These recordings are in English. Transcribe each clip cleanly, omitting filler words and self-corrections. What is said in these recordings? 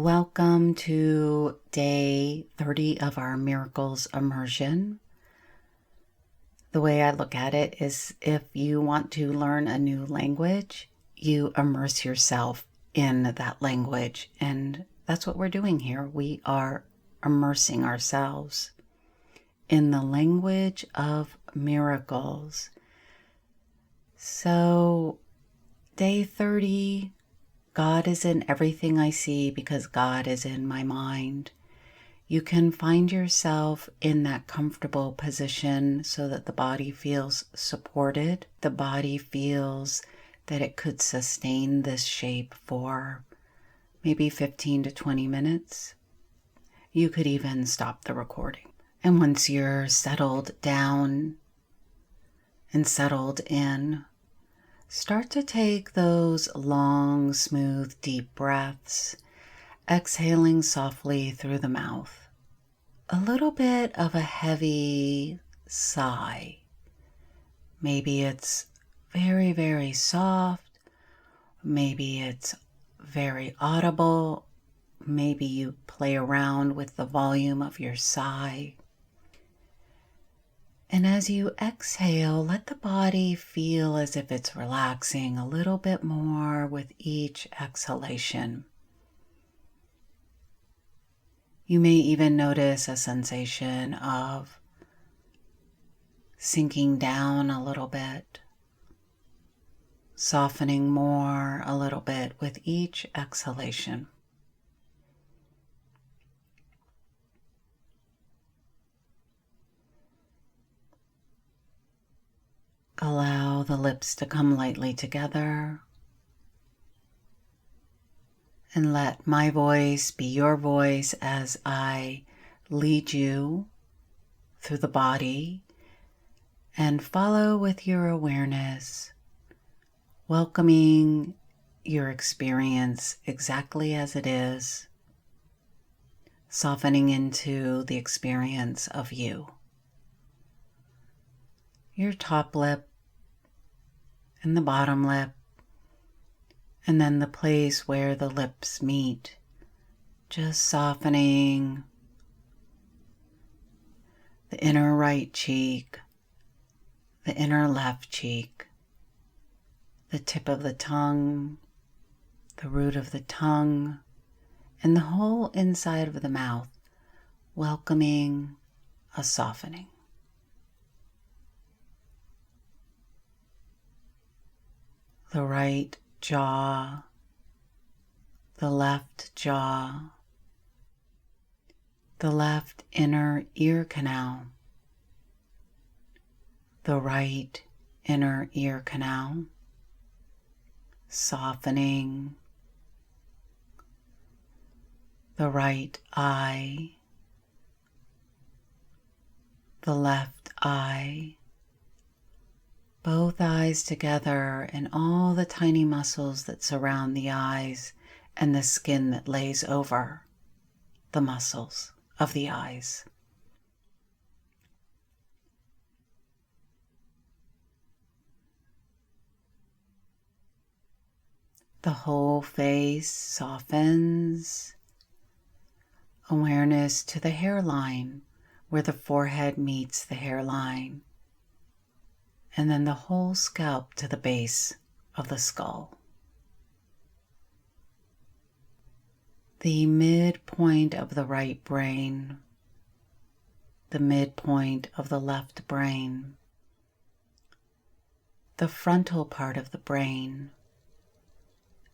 Welcome to day 30 of our Miracles Immersion. The way I look at it is if you want to learn a new language, you immerse yourself in that language. And that's what we're doing here. We are immersing ourselves in the language of miracles. So, day 30, God is in everything I see because God is in my mind. You can find yourself in that comfortable position so that the body feels supported. The body feels that it could sustain this shape for maybe 15 to 20 minutes. You could even stop the recording. And once you're settled down and settled in, start to take those long, smooth, deep breaths, exhaling softly through the mouth. A little bit of a heavy sigh. Maybe it's very, very soft. Maybe it's very audible. Maybe you play around with the volume of your sigh. And as you exhale, let the body feel as if it's relaxing a little bit more with each exhalation. You may even notice a sensation of sinking down a little bit, softening more a little bit with each exhalation. Allow the lips to come lightly together, and let my voice be your voice as I lead you through the body, and follow with your awareness, welcoming your experience exactly as it is, softening into the experience of you. Your top lip and the bottom lip, and then the place where the lips meet, just softening the inner right cheek, the inner left cheek, the tip of the tongue, the root of the tongue, and the whole inside of the mouth, welcoming a softening. The right jaw, the left jaw, the left inner ear canal, the right inner ear canal, softening the right eye, the left eye, both eyes together, and all the tiny muscles that surround the eyes and the skin that lays over the muscles of the eyes. The whole face softens. Awareness to the hairline where the forehead meets the hairline. And then the whole scalp to the base of the skull. The midpoint of the right brain, the midpoint of the left brain, the frontal part of the brain,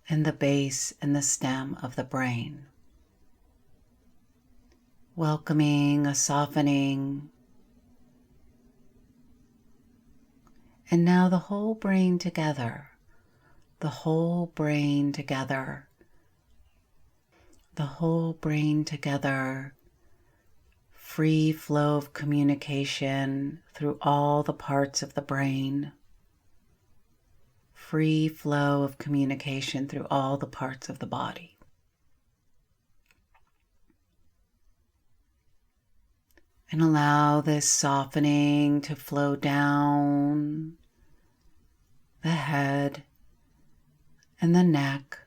and the base and the stem of the brain. Welcoming a softening. And now the whole brain together, the whole brain together, the whole brain together, free flow of communication through all the parts of the brain, free flow of communication through all the parts of the body. And allow this softening to flow down the head and the neck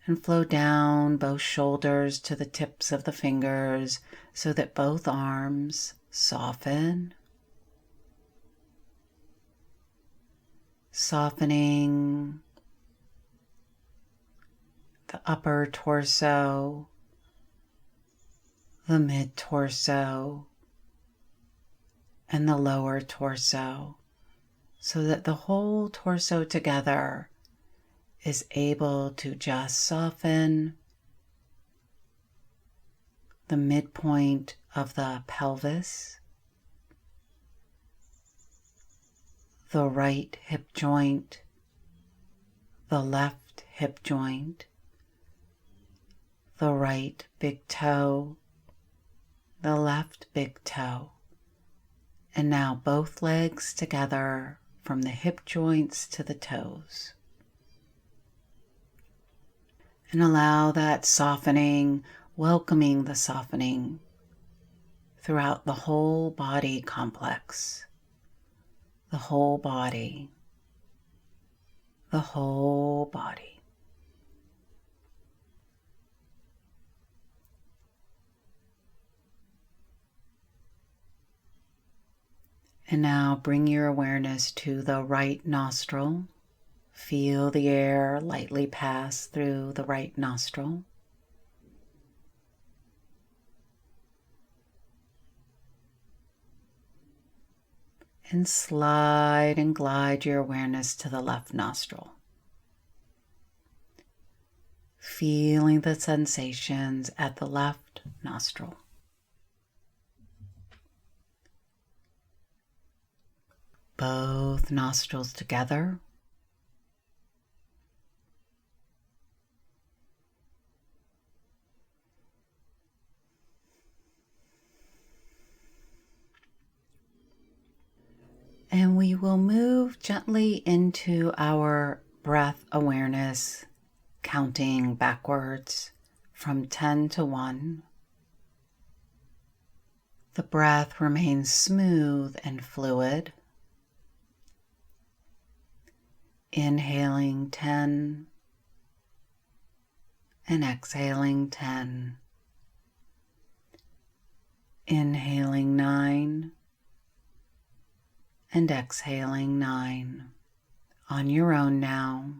and flow down both shoulders to the tips of the fingers so that both arms soften. Softening the upper torso, the mid-torso, and the lower torso, so that the whole torso together is able to just soften the midpoint of the pelvis, the right hip joint, the left hip joint, the right big toe, the left big toe, and now both legs together from the hip joints to the toes. And allow that softening, welcoming the softening throughout the whole body complex. The whole body. The whole body. And now bring your awareness to the right nostril. Feel the air lightly pass through the right nostril. And slide and glide your awareness to the left nostril. Feeling the sensations at the left nostril. Both nostrils together. And we will move gently into our breath awareness, counting backwards from 10 to 1. The breath remains smooth and fluid. Inhaling 10 and exhaling 10. Inhaling 9 and exhaling 9. On your own now.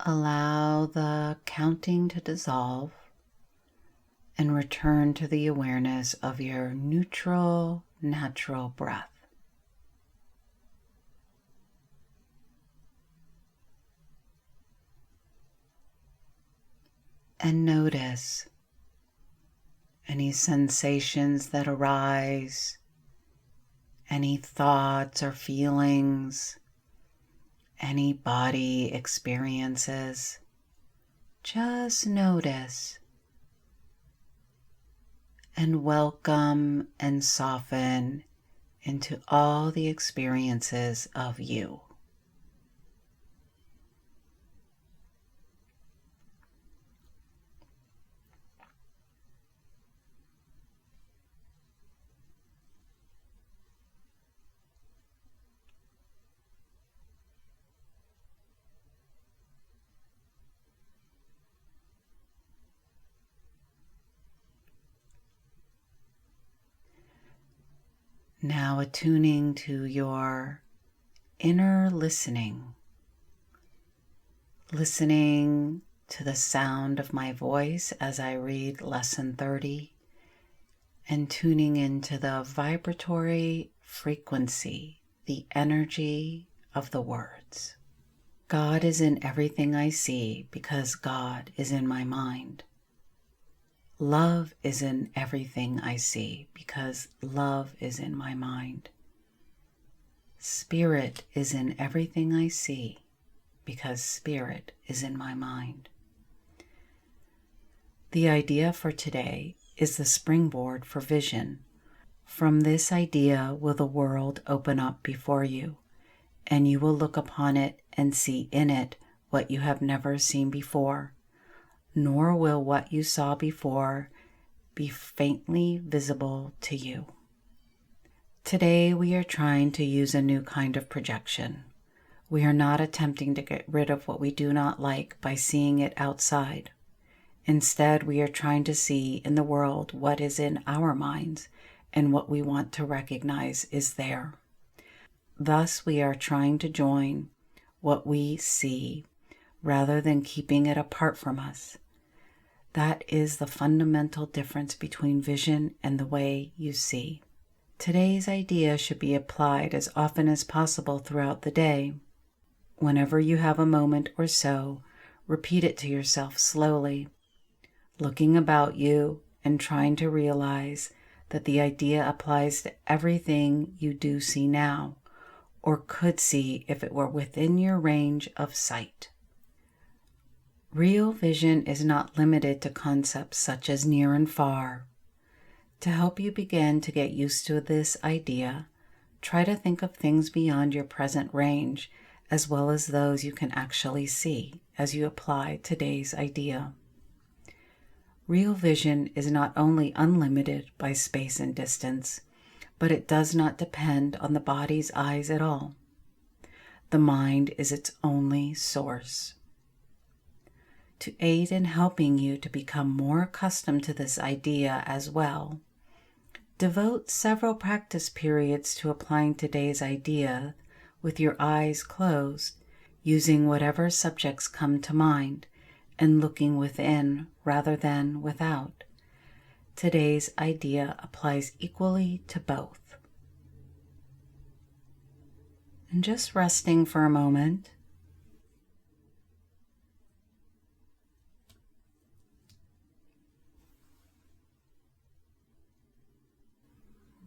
Allow the counting to dissolve and return to the awareness of your neutral, natural breath. And notice any sensations that arise, any thoughts or feelings, any body experiences. Just notice and welcome and soften into all the experiences of you. Now attuning to your inner listening. Listening to the sound of my voice as I read Lesson 30 and tuning into the vibratory frequency the energy of the words. God is in everything I see because God is in my mind. Love is in everything I see because love is in my mind. Spirit is in everything I see because spirit is in my mind. The idea for today is the springboard for vision. From this idea will the world open up before you, and you will look upon it and see in it what you have never seen before, nor will what you saw before be faintly visible to you. Today we are trying to use a new kind of projection. We are not attempting to get rid of what we do not like by seeing it outside. Instead, we are trying to see in the world what is in our minds and what we want to recognize is there. Thus, we are trying to join what we see rather than keeping it apart from us. That is the fundamental difference between vision and the way you see. Today's idea should be applied as often as possible throughout the day. Whenever you have a moment or so, repeat it to yourself slowly, looking about you and trying to realize that the idea applies to everything you do see now, or could see if it were within your range of sight. Real vision is not limited to concepts such as near and far. To help you begin to get used to this idea, try to think of things beyond your present range, as well as those you can actually see as you apply today's idea. Real vision is not only unlimited by space and distance, but it does not depend on the body's eyes at all. The mind is its only source. To aid in helping you to become more accustomed to this idea as well, devote several practice periods to applying today's idea with your eyes closed, using whatever subjects come to mind and looking within rather than without. Today's idea applies equally to both. And just resting for a moment.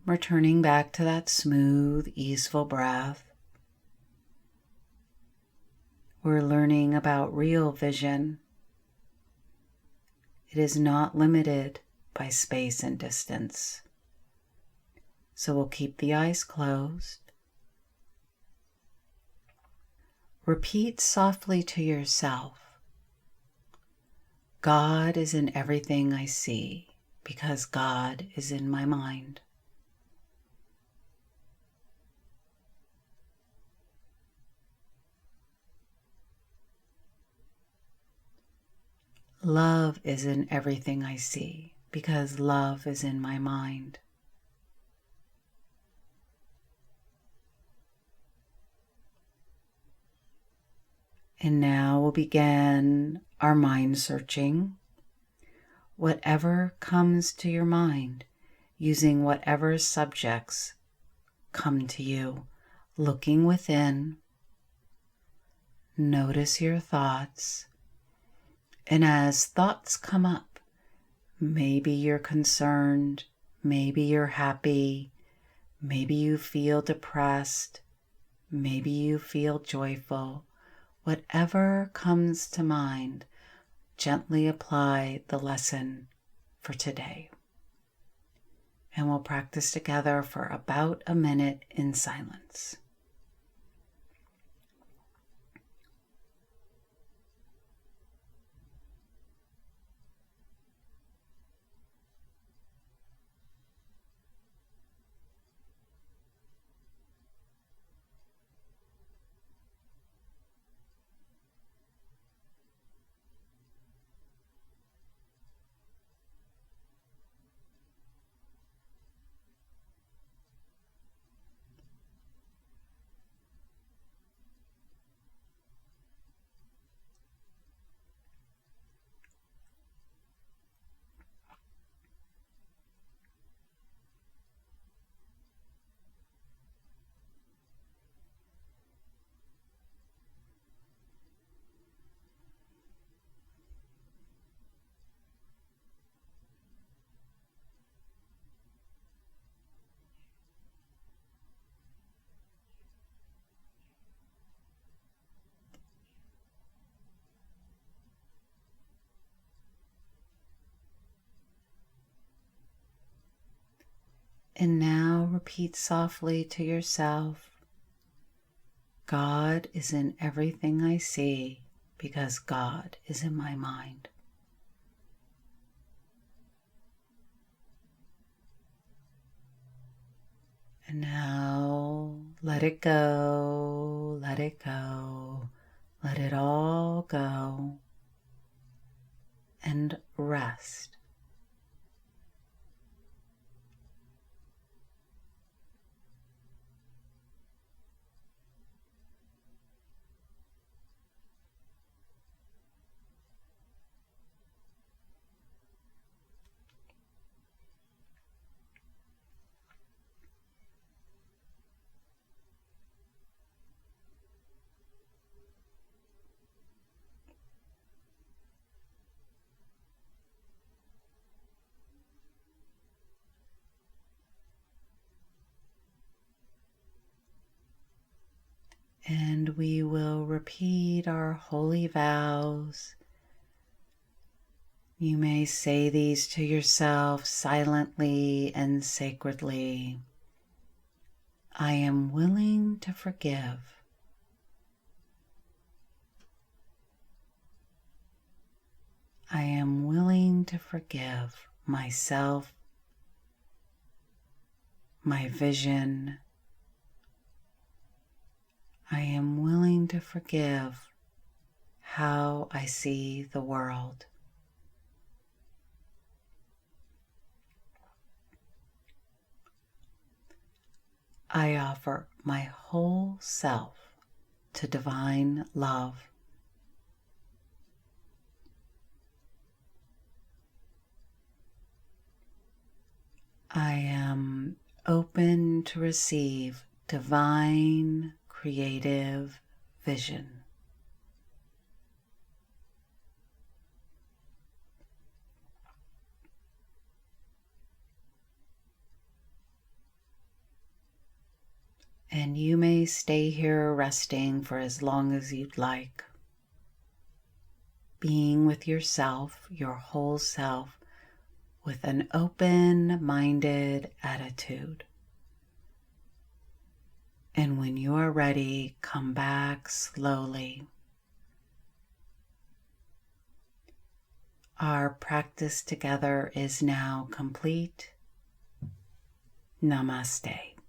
Returning back to that smooth, easeful breath. We're learning about real vision. It is not limited by space and distance. So we'll keep the eyes closed. Repeat softly to yourself, God is in everything I see because God is in my mind. Love is in everything I see because love is in my mind. And now we'll begin our mind searching. Whatever comes to your mind, using whatever subjects come to you, looking within, notice your thoughts. And as thoughts come up, maybe you're concerned, maybe you're happy, maybe you feel depressed, maybe you feel joyful. Whatever comes to mind, gently apply the lesson for today. And we'll practice together for about a minute in silence. And now repeat softly to yourself, God is in everything I see because God is in my mind. And now let it go, let it go, let it all go, and rest. And we will repeat our holy vows. You may say these to yourself silently and sacredly. I am willing to forgive. I am willing to forgive myself, my vision. I am willing to forgive how I see the world. I offer my whole self to divine love. I am open to receive divine creative vision. And you may stay here resting for as long as you'd like. Being with yourself, your whole self, with an open-minded attitude. And when you are ready, come back slowly. Our practice together is now complete. Namaste.